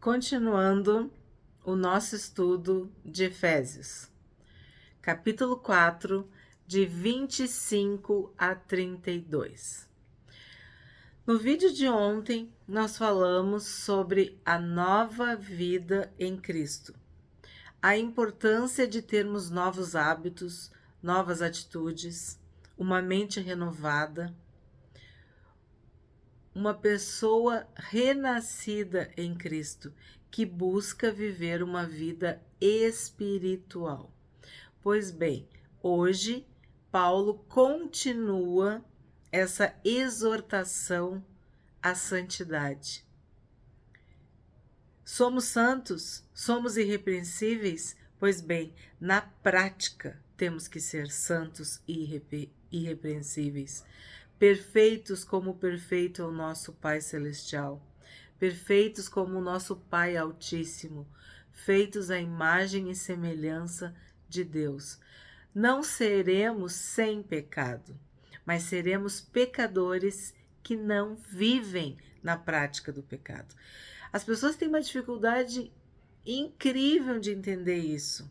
Continuando o nosso estudo de Efésios, capítulo 4, de 25 a 32. No vídeo de ontem, nós falamos sobre a nova vida em Cristo, a importância de termos novos hábitos, novas atitudes, uma mente renovada, uma pessoa renascida em Cristo, que busca viver uma vida espiritual. Pois bem, hoje Paulo continua essa exortação à santidade. Somos santos? Somos irrepreensíveis? Pois bem, na prática temos que ser santos e irrepreensíveis. Perfeitos como perfeito é o nosso Pai Celestial, perfeitos como o nosso Pai Altíssimo, feitos à imagem e semelhança de Deus. Não seremos sem pecado, mas seremos pecadores que não vivem na prática do pecado. As pessoas têm uma dificuldade incrível de entender isso.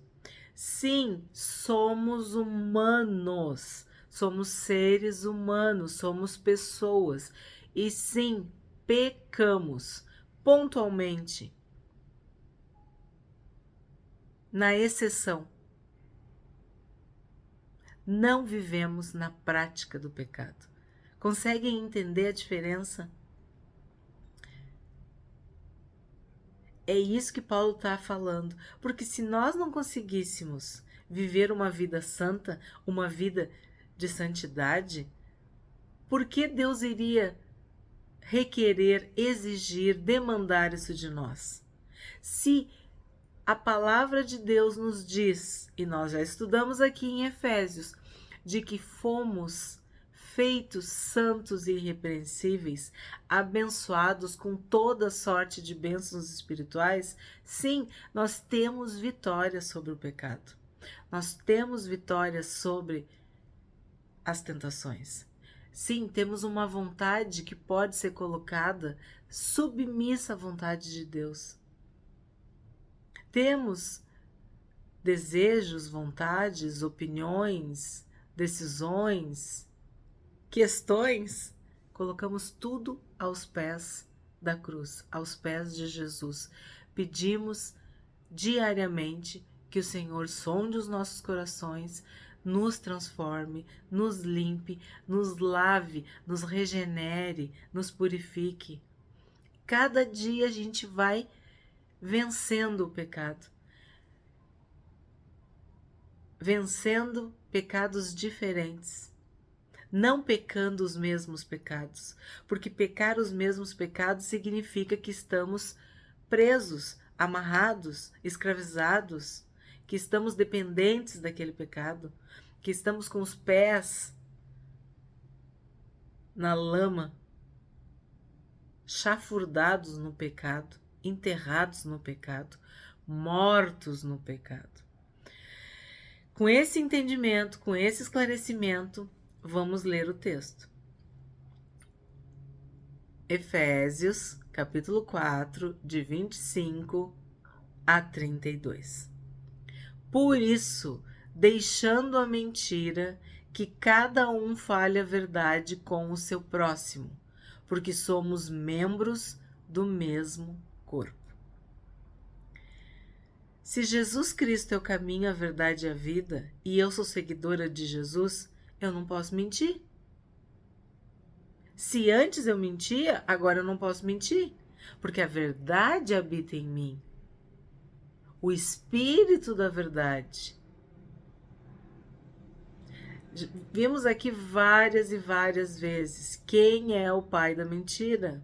Sim, somos humanos. Somos seres humanos, somos pessoas. E sim, pecamos pontualmente. Na exceção. Não vivemos na prática do pecado. Conseguem entender a diferença? É isso que Paulo está falando. Porque se nós não conseguíssemos viver uma vida santa, uma vida de santidade, por que Deus iria requerer, exigir, demandar isso de nós? Se a palavra de Deus nos diz, e nós já estudamos aqui em Efésios, de que fomos feitos santos e irrepreensíveis, abençoados com toda sorte de bênçãos espirituais, sim, nós temos vitória sobre o pecado. Nós temos vitória sobre as tentações. Sim, temos uma vontade que pode ser colocada submissa à vontade de Deus. Temos desejos, vontades, opiniões, decisões, questões. Colocamos tudo aos pés da cruz, aos pés de Jesus. Pedimos diariamente que o Senhor sonde os nossos corações, nos transforme, nos limpe, nos lave, nos regenere, nos purifique. Cada dia a gente vai vencendo o pecado. Vencendo pecados diferentes. Não pecando os mesmos pecados. Porque pecar os mesmos pecados significa que estamos presos, amarrados, escravizados, que estamos dependentes daquele pecado, que estamos com os pés na lama, chafurdados no pecado, enterrados no pecado, mortos no pecado. Com esse entendimento, com esse esclarecimento, vamos ler o texto. Efésios, capítulo 4, de 25 a 32. Por isso, deixando a mentira, que cada um fale a verdade com o seu próximo, porque somos membros do mesmo corpo. Se Jesus Cristo é o caminho, a verdade e a vida, e eu sou seguidora de Jesus, eu não posso mentir. Se antes eu mentia, agora eu não posso mentir, porque a verdade habita em mim. O Espírito da verdade. Vimos aqui várias e várias vezes quem é o pai da mentira.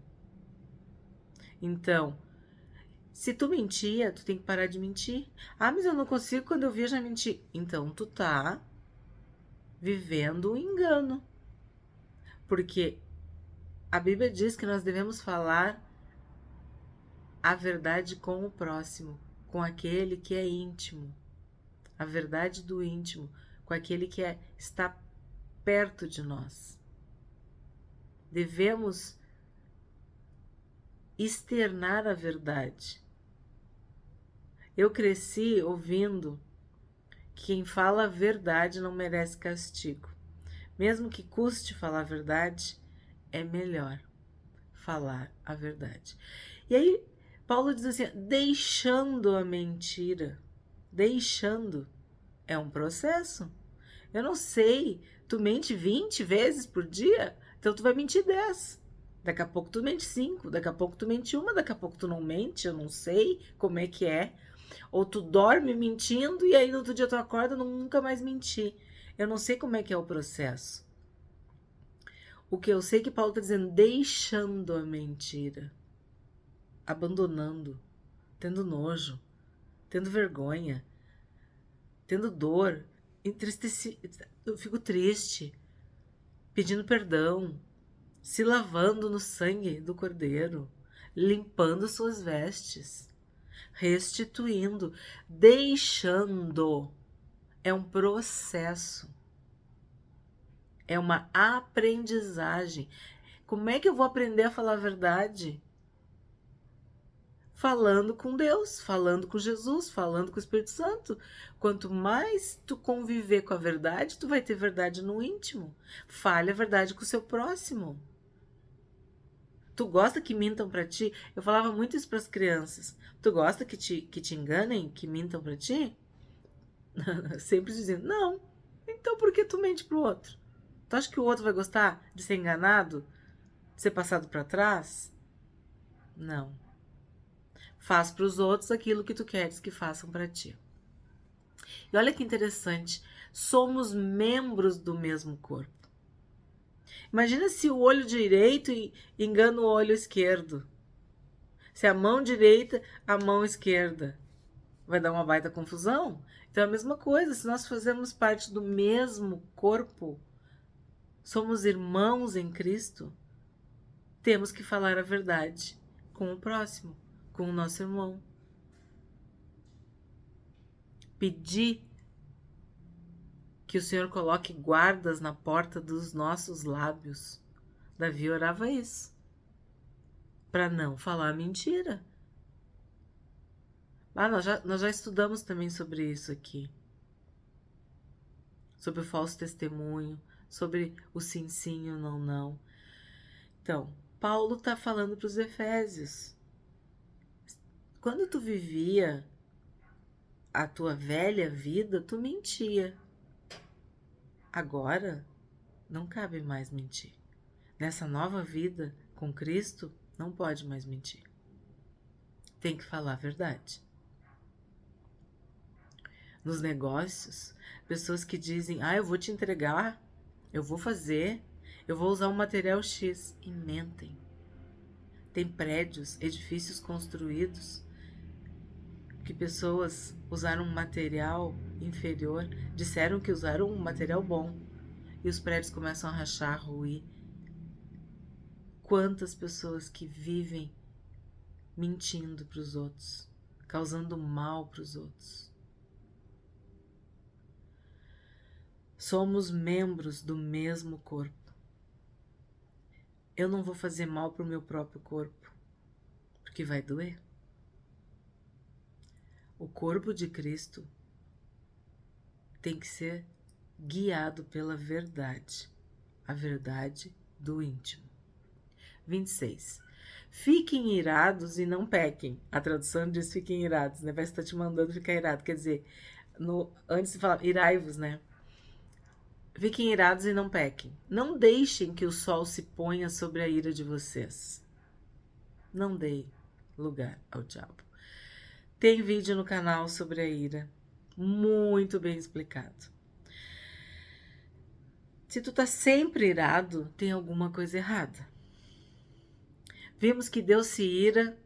Então, se tu mentia, tu tem que parar de mentir. Ah, mas eu não consigo, quando eu vi eu já menti. Então, tu tá vivendo um engano. Porque a Bíblia diz que nós devemos falar a verdade com o próximo, com aquele que é íntimo. A verdade do íntimo, com aquele que está perto de nós. Devemos externar a verdade. Eu cresci ouvindo que quem fala a verdade não merece castigo. Mesmo que custe falar a verdade, é melhor falar a verdade. E aí, Paulo diz assim: deixando a mentira. Deixando. É um processo. Eu não sei. Tu mente 20 vezes por dia? Então tu vai mentir 10. Daqui a pouco tu mente 5. Daqui a pouco tu mente uma. Daqui a pouco tu não mente. Eu não sei como é que é. Ou tu dorme mentindo e aí no outro dia tu acorda e nunca mais mentir. Eu não sei como é que é o processo. O que eu sei é que Paulo está dizendo, deixando a mentira, abandonando, tendo nojo, tendo vergonha, tendo dor, eu fico triste, pedindo perdão, se lavando no sangue do Cordeiro, limpando suas vestes, restituindo, deixando. É um processo. É uma aprendizagem. Como é que eu vou aprender a falar a verdade? Falando com Deus, falando com Jesus, falando com o Espírito Santo. Quanto mais tu conviver com a verdade, tu vai ter verdade no íntimo. Fale a verdade com o seu próximo. Tu gosta que mintam pra ti? Eu falava muito isso pras crianças. Tu gosta que te enganem, que mintam pra ti? Sempre dizendo, não. Então por que tu mente pro outro? Tu acha que o outro vai gostar de ser enganado? De ser passado pra trás? Não. Faz para os outros aquilo que tu queres que façam para ti. E olha que interessante, somos membros do mesmo corpo. Imagina se o olho direito engana o olho esquerdo. Se a mão direita, a mão esquerda. Vai dar uma baita confusão? Então é a mesma coisa, se nós fazemos parte do mesmo corpo, somos irmãos em Cristo, temos que falar a verdade com o próximo, com o nosso irmão. Pedir que o Senhor coloque guardas na porta dos nossos lábios. Davi orava isso, para não falar mentira. Nós já estudamos também sobre isso aqui. Sobre o falso testemunho, sobre o sim, sim e o não, não. Então, Paulo está falando para os Efésios. Quando tu vivia a tua velha vida, tu mentia. Agora, não cabe mais mentir. Nessa nova vida com Cristo, não pode mais mentir. Tem que falar a verdade. Nos negócios, pessoas que dizem, eu vou te entregar, eu vou fazer, eu vou usar um material X, e mentem. Tem prédios, edifícios construídos que pessoas usaram um material inferior, disseram que usaram um material bom, e os prédios começam a rachar, ruir. Quantas pessoas que vivem mentindo para os outros, causando mal para os outros. Somos membros do mesmo corpo. Eu não vou fazer mal para o meu próprio corpo, porque vai doer. O corpo de Cristo tem que ser guiado pela verdade, a verdade do íntimo. 26. Fiquem irados e não pequem. A tradução diz fiquem irados, né? Vai estar te mandando ficar irado. Quer dizer, antes se falava irai-vos, né? Fiquem irados e não pequem. Não deixem que o sol se ponha sobre a ira de vocês. Não dê lugar ao diabo. Tem vídeo no canal sobre a ira, muito bem explicado. Se tu tá sempre irado, tem alguma coisa errada. Vimos que Deus se ira,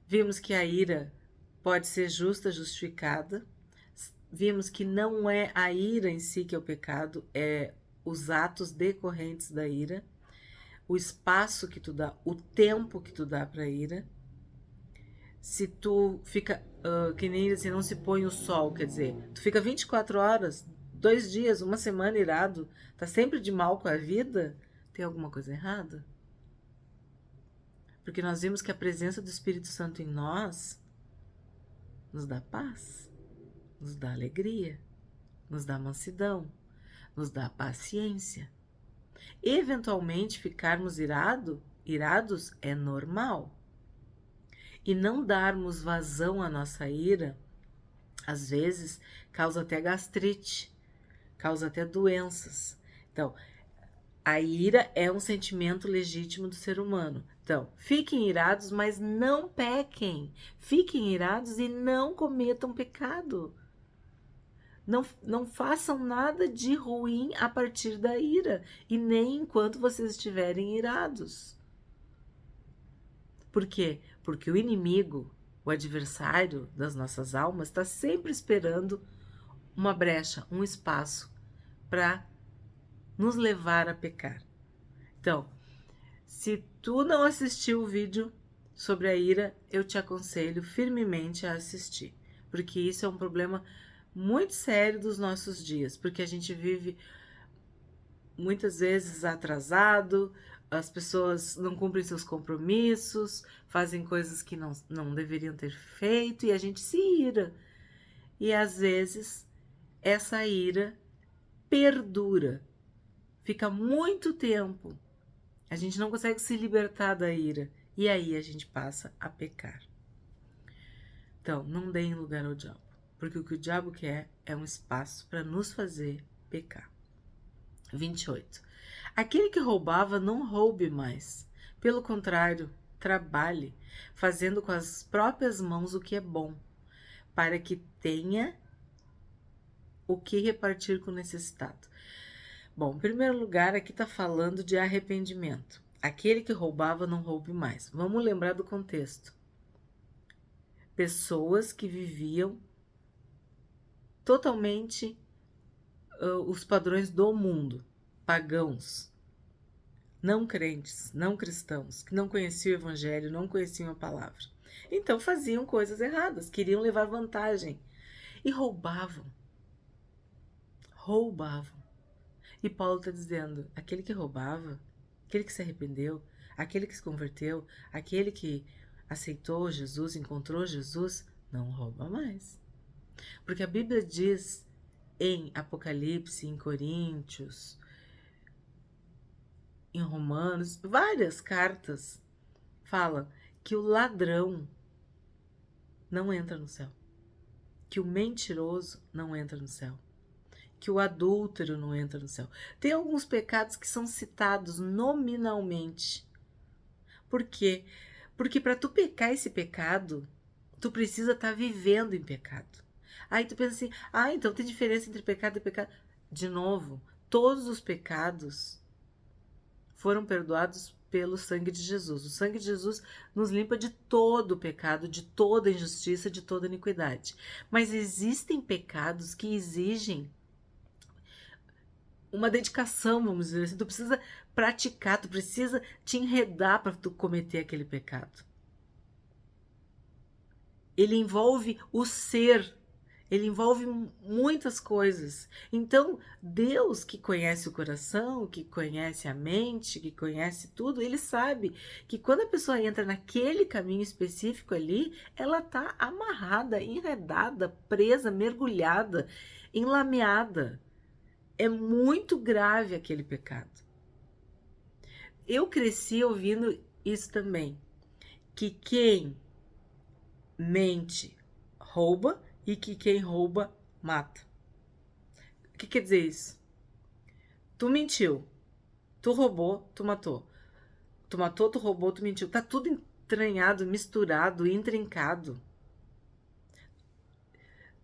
vimos que a ira pode ser justa, justificada, vimos que não é a ira em si que é o pecado, é os atos decorrentes da ira, o espaço que tu dá, o tempo que tu dá pra ira. Se tu fica, que nem assim, não se põe o sol, quer dizer, tu fica 24 horas, 2 dias, uma semana irado, tá sempre de mal com a vida, tem alguma coisa errada? Porque nós vimos que a presença do Espírito Santo em nós nos dá paz, nos dá alegria, nos dá mansidão, nos dá paciência. Eventualmente ficarmos irados é normal. E não darmos vazão à nossa ira, às vezes, causa até gastrite, causa até doenças. Então, a ira é um sentimento legítimo do ser humano. Então, fiquem irados, mas não pequem. Fiquem irados e não cometam pecado. Não façam nada de ruim a partir da ira, e nem enquanto vocês estiverem irados. Por quê? Porque o inimigo, o adversário das nossas almas, está sempre esperando uma brecha, um espaço para nos levar a pecar. Então, se tu não assistiu o vídeo sobre a ira, eu te aconselho firmemente a assistir, porque isso é um problema muito sério dos nossos dias, porque a gente vive muitas vezes atrasado, as pessoas não cumprem seus compromissos, fazem coisas que não deveriam ter feito e a gente se ira. E às vezes essa ira perdura, fica muito tempo, a gente não consegue se libertar da ira e aí a gente passa a pecar. Então, não deem lugar ao diabo, porque o que o diabo quer é um espaço para nos fazer pecar. 28. Aquele que roubava, não roube mais. Pelo contrário, trabalhe, fazendo com as próprias mãos o que é bom, para que tenha o que repartir com o necessitado. Bom, em primeiro lugar, aqui está falando de arrependimento. Aquele que roubava, não roube mais. Vamos lembrar do contexto. Pessoas que viviam totalmente os padrões do mundo, pagãos, não crentes, não cristãos, que não conheciam o evangelho, não conheciam a palavra. Então faziam coisas erradas, queriam levar vantagem e roubavam. E Paulo está dizendo, aquele que roubava, aquele que se arrependeu, aquele que se converteu, aquele que aceitou Jesus, encontrou Jesus, não rouba mais. Porque a Bíblia diz em Apocalipse, em Coríntios, em Romanos, várias cartas falam que o ladrão não entra no céu, que o mentiroso não entra no céu, que o adúltero não entra no céu. Tem alguns pecados que são citados nominalmente. Por quê? Porque para tu pecar esse pecado, tu precisa estar vivendo em pecado. Aí tu pensa assim, então tem diferença entre pecado e pecado. De novo, todos os pecados foram perdoados pelo sangue de Jesus. O sangue de Jesus nos limpa de todo o pecado, de toda injustiça, de toda iniquidade. Mas existem pecados que exigem uma dedicação, vamos dizer assim. Tu precisa praticar, tu precisa te enredar para tu cometer aquele pecado. Ele envolve o ser, ele envolve muitas coisas. Então, Deus, que conhece o coração, que conhece a mente, que conhece tudo, ele sabe que quando a pessoa entra naquele caminho específico ali, ela está amarrada, enredada, presa, mergulhada, enlameada. É muito grave aquele pecado. Eu cresci ouvindo isso também, que quem mente rouba e que quem rouba mata. O que quer dizer isso? Tu mentiu, tu roubou, tu matou. Tu matou, tu roubou, tu mentiu. Tá tudo entranhado, misturado, intrincado.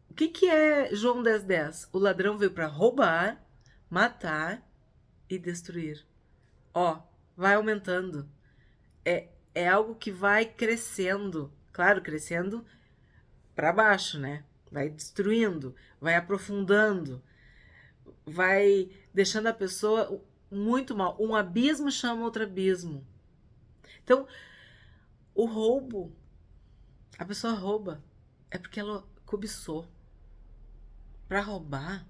O que é João 10:10? O ladrão veio para roubar, matar e destruir. Vai aumentando. É algo que vai crescendo. Claro, crescendo para baixo, né? Vai destruindo, vai aprofundando, vai deixando a pessoa muito mal. Um abismo chama outro abismo. Então, o roubo, a pessoa rouba, é porque ela cobiçou. Para roubar,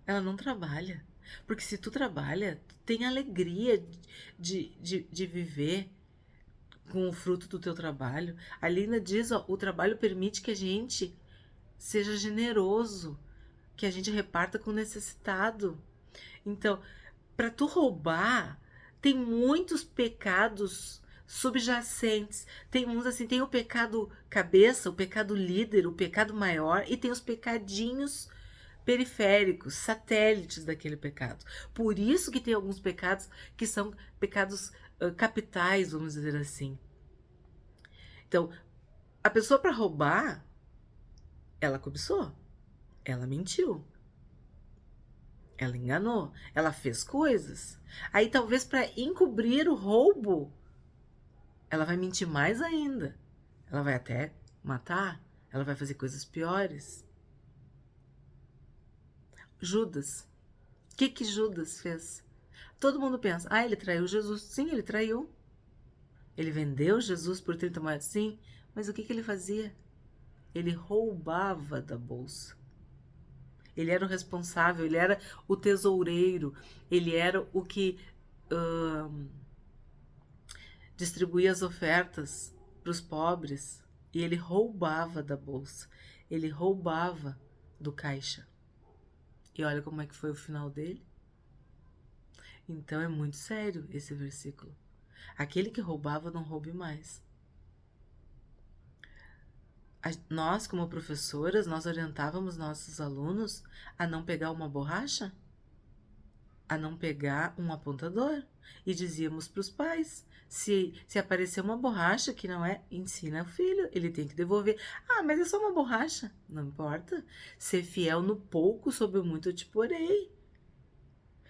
ela não trabalha. Porque se tu trabalha, tu tem alegria de viver com o fruto do teu trabalho. A Lina diz, ó, o trabalho permite que a gente seja generoso, que a gente reparta com o necessitado. Então, para tu roubar, tem muitos pecados subjacentes. Tem uns assim, tem o pecado cabeça, o pecado líder, o pecado maior, e tem os pecadinhos periféricos, satélites daquele pecado. Por isso que tem alguns pecados que são pecados capitais, vamos dizer assim. Então, a pessoa para roubar, ela cobiçou, ela mentiu, ela enganou, ela fez coisas. Aí talvez para encobrir o roubo, ela vai mentir mais ainda. Ela vai até matar, ela vai fazer coisas piores. Judas. O que Judas fez? Todo mundo pensa, ah, ele traiu Jesus. Sim, ele traiu. Ele vendeu Jesus por 30 moedas. Sim, mas o que ele fazia? Ele roubava da bolsa. Ele era o responsável, ele era o tesoureiro, ele era o que distribuía as ofertas para os pobres. E ele roubava da bolsa, ele roubava do caixa. E olha como é que foi o final dele. Então é muito sério esse versículo. Aquele que roubava, não roube mais. Nós, como professoras, nós orientávamos nossos alunos a não pegar uma borracha, a não pegar um apontador. E dizíamos para os pais, se aparecer uma borracha que não é, ensina o filho, ele tem que devolver. Ah, mas é só uma borracha. Não importa. Ser fiel no pouco, sobre o muito eu te porei.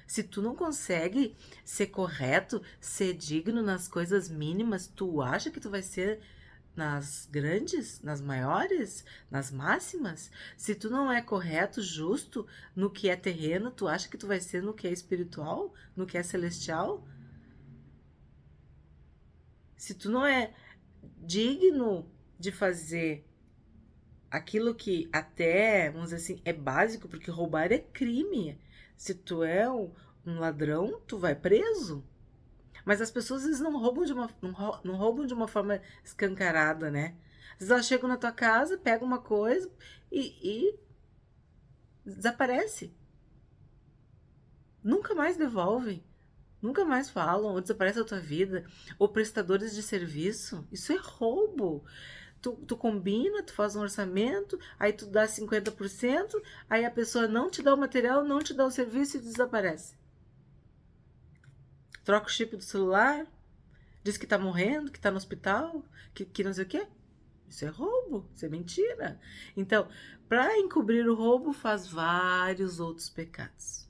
Se tu não consegue ser correto, ser digno nas coisas mínimas, tu acha que tu vai ser nas grandes, nas maiores, nas máximas? Se tu não é correto, justo no que é terreno, tu acha que tu vai ser no que é espiritual, no que é celestial? Se tu não é digno de fazer aquilo que até, vamos dizer assim, é básico, porque roubar é crime. Se tu é um ladrão, tu vai preso. Mas as pessoas às vezes não roubam de uma forma escancarada, né? Às vezes elas chegam na tua casa, pegam uma coisa e desaparece. Nunca mais devolvem. Nunca mais falam, ou desaparece da tua vida. Ou prestadores de serviço. Isso é roubo. Tu combina, tu faz um orçamento, aí tu dá 50%, aí a pessoa não te dá o material, não te dá o serviço e desaparece. Troca o chip do celular, diz que tá morrendo, que tá no hospital, que não sei o quê. Isso é roubo, isso é mentira. Então, para encobrir o roubo, faz vários outros pecados.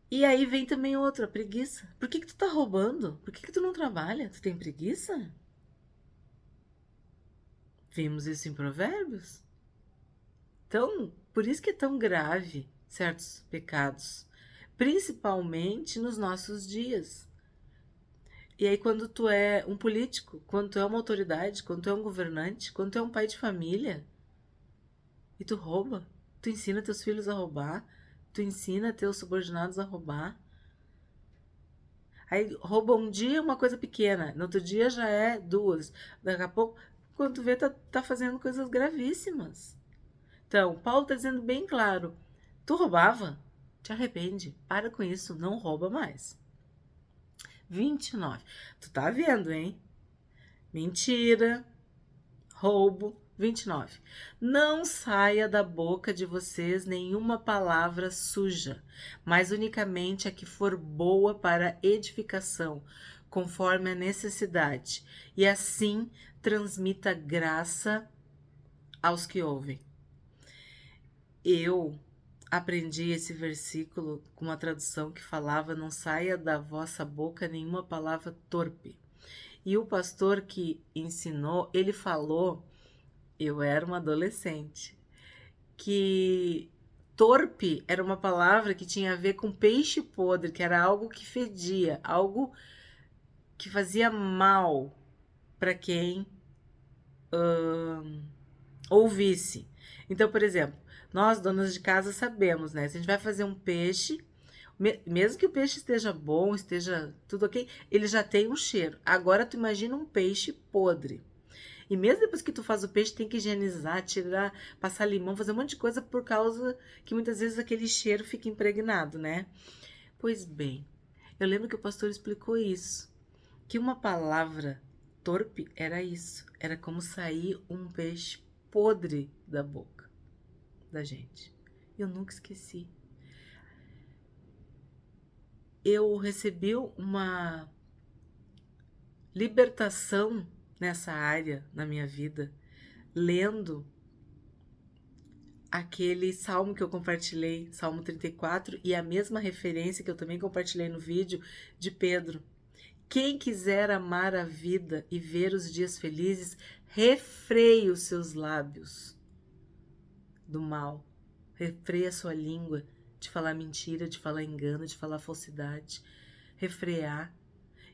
E aí vem também outra, preguiça. Por que tu tá roubando? Por que tu não trabalha? Tu tem preguiça? Vimos isso em Provérbios. Então, por isso que é tão grave certos pecados, principalmente nos nossos dias. E aí, quando tu é um político, quando tu é uma autoridade, quando tu é um governante, quando tu é um pai de família, e tu rouba, tu ensina teus filhos a roubar, tu ensina teus subordinados a roubar. Aí rouba um dia uma coisa pequena, no outro dia já é duas. Daqui a pouco, quando tu vê, tá fazendo coisas gravíssimas. Então, Paulo tá dizendo bem claro, tu roubava? Te arrepende, para com isso, não rouba mais. 29. Tu tá vendo, hein? Mentira, roubo. 29. Não saia da boca de vocês nenhuma palavra suja, mas unicamente a que for boa para edificação, conforme a necessidade, e assim transmita graça aos que ouvem. Eu aprendi esse versículo com uma tradução que falava: não saia da vossa boca nenhuma palavra torpe. E o pastor que ensinou, ele falou, eu era uma adolescente, que torpe era uma palavra que tinha a ver com peixe podre, que era algo que fedia, algo que fazia mal para quem ouvisse. Então, por exemplo, nós, donas de casa, sabemos, né? Se a gente vai fazer um peixe, Mesmo que o peixe esteja bom, esteja tudo ok, ele já tem um cheiro. Agora tu imagina um peixe podre. E mesmo depois que tu faz o peixe, tem que higienizar, tirar, passar limão, fazer um monte de coisa por causa que muitas vezes aquele cheiro fica impregnado, né? Pois bem, eu lembro que o pastor explicou isso, que uma palavra torpe era isso, era como sair um peixe podre da boca da gente. Eu nunca esqueci. Eu recebi uma libertação nessa área na minha vida, lendo aquele salmo que eu compartilhei, Salmo 34, e a mesma referência que eu também compartilhei no vídeo de Pedro. Quem quiser amar a vida e ver os dias felizes, refreie os seus lábios do mal. Refreie a sua língua de falar mentira, de falar engano, de falar falsidade. Refrear.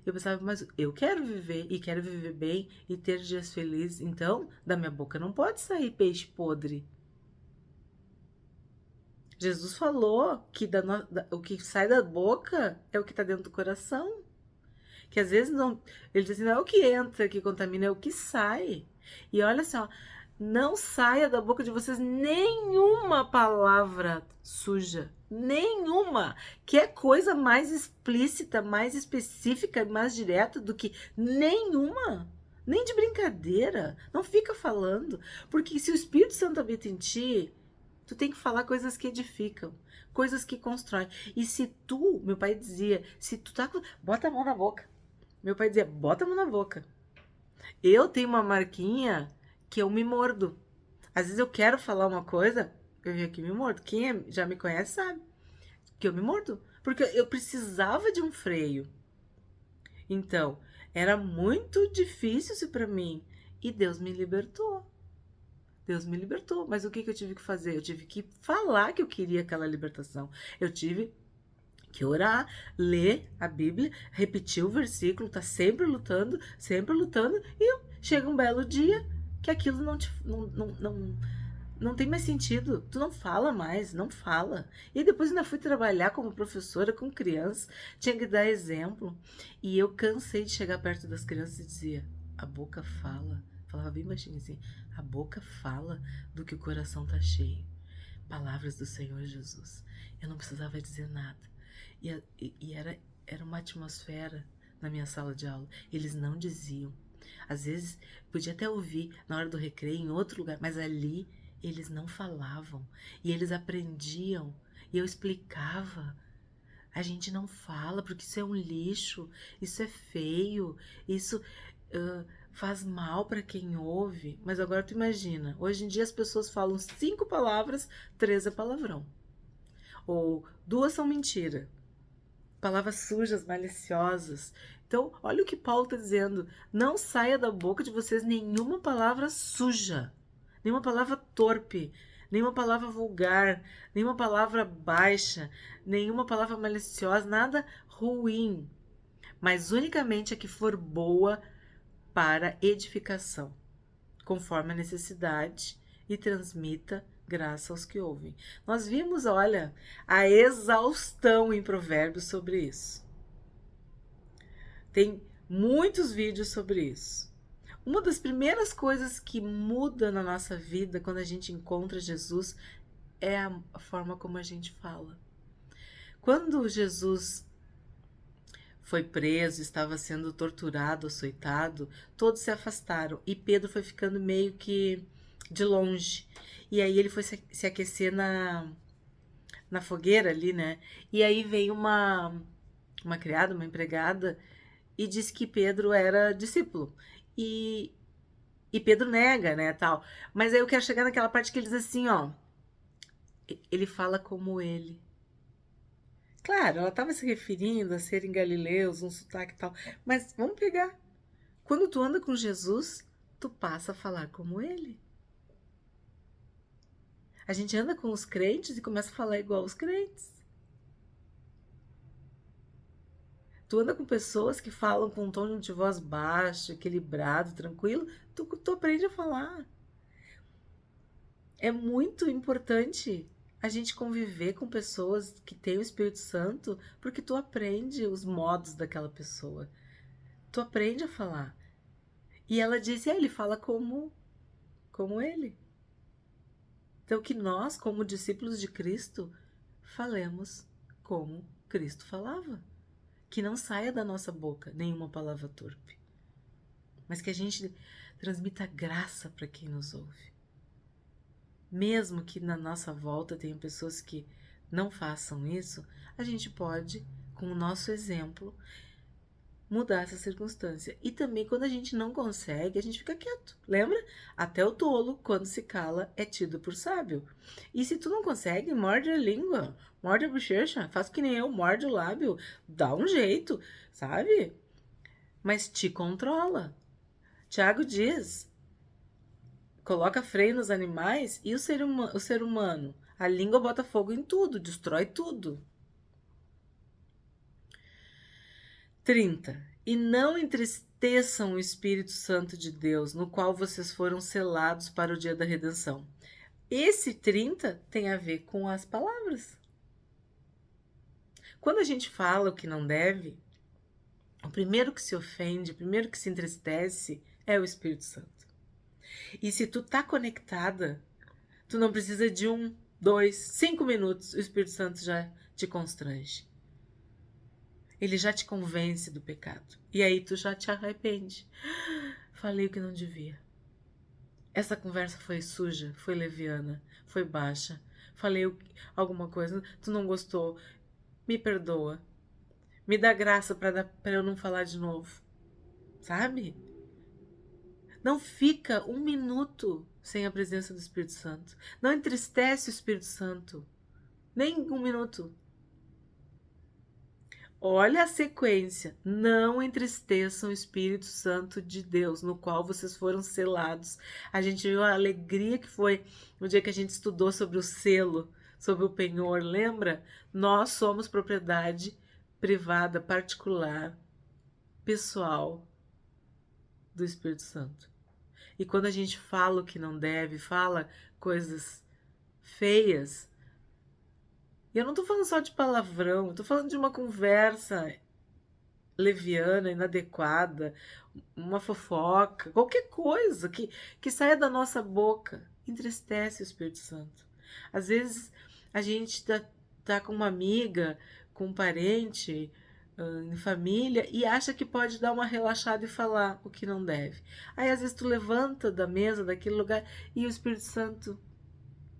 Eu pensava, mas eu quero viver e quero viver bem e ter dias felizes. Então, da minha boca não pode sair peixe podre. Jesus falou que o que sai da boca é o que está dentro do coração. Que às vezes não. Ele diz assim, não é o que entra que contamina, é o que sai. E olha só, não saia da boca de vocês nenhuma palavra suja. Nenhuma. Que é coisa mais explícita, mais específica, mais direta do que nenhuma. Nem de brincadeira. Não fica falando. Porque se o Espírito Santo habita em ti, tu tem que falar coisas que edificam, coisas que constroem. E se tu, meu pai dizia, se tu tá com... Bota a mão na boca. Meu pai dizia, bota a mão na boca. Eu tenho uma marquinha que eu me mordo. Às vezes eu quero falar uma coisa, eu venho aqui e me mordo. Quem já me conhece sabe que eu me mordo. Porque eu precisava de um freio. Então, era muito difícil isso pra mim. E Deus me libertou. Deus me libertou. Mas o que eu tive que fazer? Eu tive que falar que eu queria aquela libertação. Eu tive que orar, ler a Bíblia, repetir o versículo, tá sempre lutando, e chega um belo dia que aquilo não tem mais sentido. Tu não fala mais, não fala. E depois ainda fui trabalhar como professora com crianças, tinha que dar exemplo. E eu cansei de chegar perto das crianças e dizia, a boca fala. Falava bem baixinho assim, a boca fala do que o coração tá cheio. Palavras do Senhor Jesus. Eu não precisava dizer nada. E era uma atmosfera na minha sala de aula. Eles não diziam. Às vezes, podia até ouvir na hora do recreio, em outro lugar, mas ali eles não falavam. E eles aprendiam. E eu explicava. A gente não fala porque isso é um lixo, isso é feio, isso faz mal para quem ouve. Mas agora tu imagina, hoje em dia as pessoas falam 5 palavras, 3 é palavrão. Ou 2 são mentira. Palavras sujas, maliciosas. Então, olha o que Paulo está dizendo. Não saia da boca de vocês nenhuma palavra suja, nenhuma palavra torpe, nenhuma palavra vulgar, nenhuma palavra baixa, nenhuma palavra maliciosa, nada ruim, mas unicamente a que for boa para edificação, conforme a necessidade, e transmita graça aos que ouvem. Nós vimos, olha, a exaustão em Provérbios sobre isso. Tem muitos vídeos sobre isso. Uma das primeiras coisas que muda na nossa vida quando a gente encontra Jesus é a forma como a gente fala. Quando Jesus foi preso, estava sendo torturado, açoitado, todos se afastaram e Pedro foi ficando meio que de longe. E aí ele foi se aquecer na fogueira ali, né? E aí veio uma criada, uma empregada, e disse que Pedro era discípulo. E Pedro nega, né, tal. Mas aí eu quero chegar naquela parte que ele diz assim, ó, ele fala como ele. Claro, ela estava se referindo a serem galileus, um sotaque e tal. Mas vamos pegar. Quando tu anda com Jesus, tu passa a falar como ele. A gente anda com os crentes e começa a falar igual os crentes. Tu anda com pessoas que falam com um tom de voz baixo, equilibrado, tranquilo, tu aprende a falar. É muito importante a gente conviver com pessoas que têm o Espírito Santo, porque tu aprende os modos daquela pessoa. Tu aprende a falar. E ela disse, ele fala como ele. Então que nós, como discípulos de Cristo, falemos como Cristo falava. Que não saia da nossa boca nenhuma palavra torpe. Mas que a gente transmita graça para quem nos ouve. Mesmo que na nossa volta tenham pessoas que não façam isso, a gente pode, com o nosso exemplo, mudar essa circunstância. E também quando a gente não consegue, a gente fica quieto. Lembra? Até o tolo, quando se cala, é tido por sábio. E se tu não consegue, morde a língua, morde a bochecha, faz que nem eu, morde o lábio, dá um jeito, sabe? Mas te controla. Tiago diz, coloca freio nos animais e o ser humano. A língua bota fogo em tudo, destrói tudo. 30. E não entristeçam o Espírito Santo de Deus, no qual vocês foram selados para o dia da redenção. Esse 30 tem a ver com as palavras. Quando a gente fala o que não deve, o primeiro que se ofende, o primeiro que se entristece é o Espírito Santo. E se tu tá conectada, tu não precisa de 1, 2, 5 minutos, o Espírito Santo já te constrange. Ele já te convence do pecado. E aí tu já te arrepende. Falei o que não devia. Essa conversa foi suja, foi leviana, foi baixa. Falei alguma coisa, tu não gostou. Me perdoa. Me dá graça para eu não falar de novo. Sabe? Não fica 1 minuto sem a presença do Espírito Santo. Não entristece o Espírito Santo. Nem 1 minuto. Olha a sequência. Não entristeçam o Espírito Santo de Deus, no qual vocês foram selados. A gente viu a alegria que foi no dia que a gente estudou sobre o selo, sobre o penhor, lembra? Nós somos propriedade privada, particular, pessoal do Espírito Santo. E quando a gente fala o que não deve, fala coisas feias, e eu não tô falando só de palavrão, eu tô falando de uma conversa leviana, inadequada, uma fofoca, qualquer coisa que saia da nossa boca, entristece o Espírito Santo. Às vezes a gente tá com uma amiga, com um parente, em família, e acha que pode dar uma relaxada e falar o que não deve. Aí às vezes tu levanta da mesa, daquele lugar, e o Espírito Santo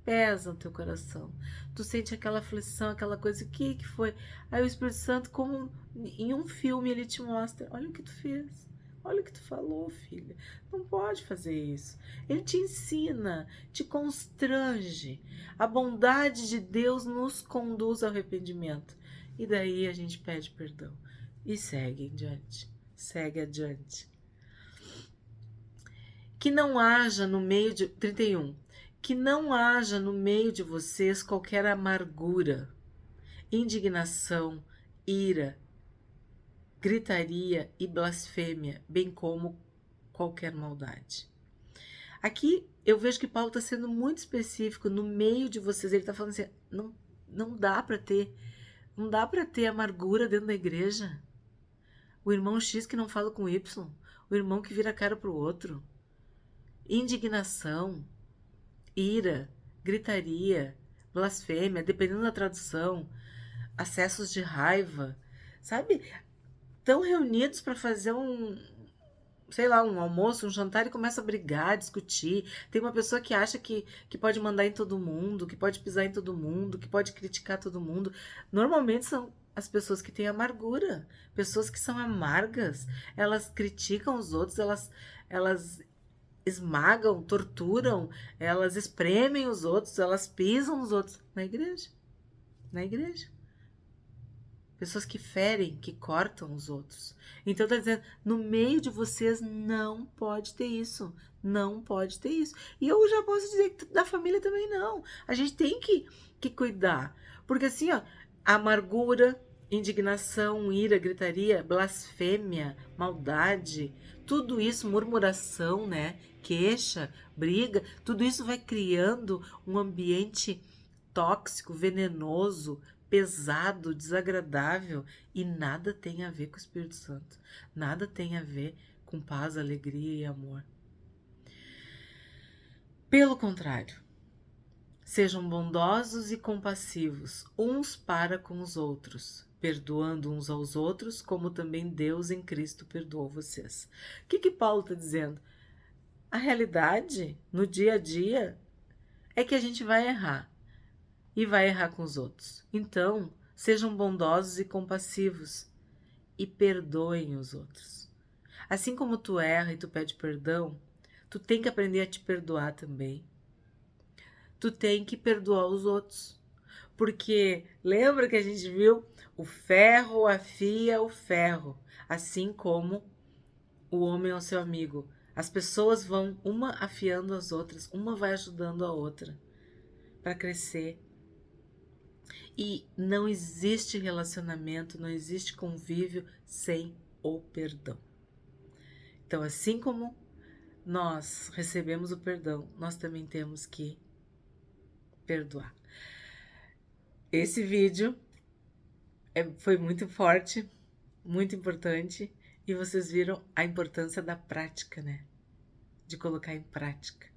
pesa no teu coração. Tu sente aquela aflição, aquela coisa, o que foi? Aí o Espírito Santo, como em um filme, ele te mostra, olha o que tu fez, olha o que tu falou, filha, não pode fazer isso. Ele te ensina, te constrange. A bondade de Deus nos conduz ao arrependimento. E daí a gente pede perdão e segue adiante, segue adiante. Que não haja no meio de 31. Que não haja no meio de vocês qualquer amargura, indignação, ira, gritaria e blasfêmia, bem como qualquer maldade. Aqui eu vejo que Paulo está sendo muito específico, no meio de vocês. Ele está falando assim, não dá para ter amargura dentro da igreja. O irmão X que não fala com Y, o irmão que vira a cara para o outro. Indignação, ira, gritaria, blasfêmia, dependendo da tradução, acessos de raiva, sabe? Estão reunidos para fazer um almoço, um jantar e começa a brigar, discutir. Tem uma pessoa que acha que pode mandar em todo mundo, que pode pisar em todo mundo, que pode criticar todo mundo. Normalmente são as pessoas que têm amargura, pessoas que são amargas. Elas criticam os outros, elas esmagam, torturam, elas espremem os outros, elas pisam os outros na igreja. Pessoas que ferem, que cortam os outros. Então tá dizendo, no meio de vocês não pode ter isso. Não pode ter isso. E eu já posso dizer que da família também não. A gente tem que cuidar. Porque assim, ó, amargura, indignação, ira, gritaria, blasfêmia, maldade, tudo isso, murmuração, né? Queixa, briga, tudo isso vai criando um ambiente tóxico, venenoso, pesado, desagradável e nada tem a ver com o Espírito Santo. Nada tem a ver com paz, alegria e amor. Pelo contrário, sejam bondosos e compassivos uns para com os outros, perdoando uns aos outros, como também Deus em Cristo perdoou vocês. O que Paulo está dizendo? A realidade, no dia a dia, é que a gente vai errar. E vai errar com os outros. Então, sejam bondosos e compassivos e perdoem os outros. Assim como tu erra e tu pede perdão, tu tem que aprender a te perdoar também. Tu tem que perdoar os outros. Porque lembra que a gente viu? O ferro afia o ferro, assim como o homem ao seu amigo. As pessoas vão uma afiando as outras, uma vai ajudando a outra para crescer. E não existe relacionamento, não existe convívio sem o perdão. Então, assim como nós recebemos o perdão, nós também temos que perdoar. Esse vídeo foi muito forte, muito importante, e vocês viram a importância da prática, né? De colocar em prática.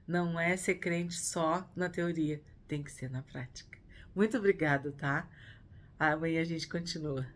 Não é ser crente só na teoria, tem que ser na prática. Muito obrigada, tá? Amanhã a gente continua.